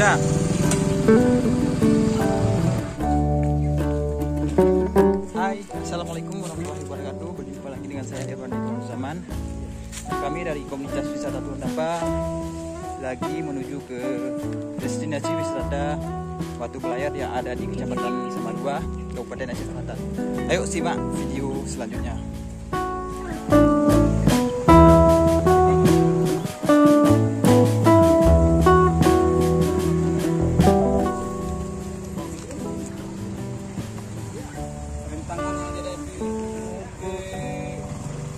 Kak. Hai, assalamualaikum warahmatullahi wabarakatuh. Berjumpa lagi dengan saya Irwan Zaman. Kami dari komunitas wisata Tundapa lagi menuju ke destinasi wisata Batu Belayar yang ada di Kecamatan Samadua, Kabupaten Aceh Selatan. Ayo simak video selanjutnya.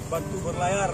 Batu Berlayar.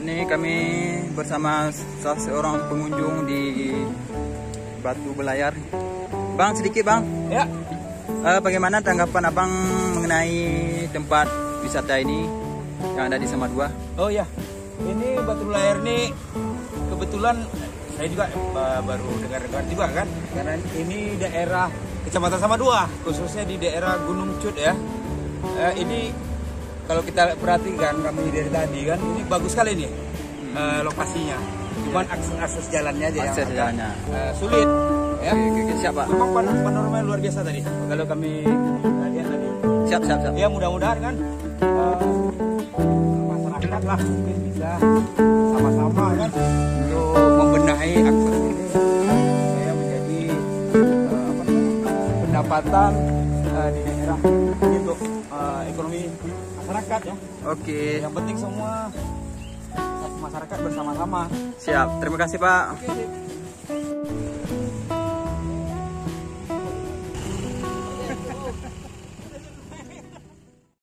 Ini kami bersama salah seorang pengunjung di Batu Belayar. Bang, sedikit bang. Ya. Bagaimana tanggapan abang mengenai tempat wisata ini yang ada di Samadua? Oh ya, ini Batu Belayar ini kebetulan saya juga baru dengar juga kan, karena ini daerah Kecamatan Samadua, khususnya di daerah Gunung Cut ya. Ini kalau kita perhatikan kami dari tadi kan, ini bagus sekali nih lokasinya. Cuman akses jalannya aja Akses yang jalannya sulit. Ya. Oke, siap pak. Memang panorama luar biasa tadi. Kalau kami lihat tadi. Siap. Ya mudah-mudahan kan masyarakat lah mungkin bisa sama-sama kan untuk membenahi akses ini supaya menjadi pendapatan di daerah untuk ekonomi masyarakat ya. Oke. Yang penting semua masyarakat bersama-sama. Siap. Terima kasih pak. Oke.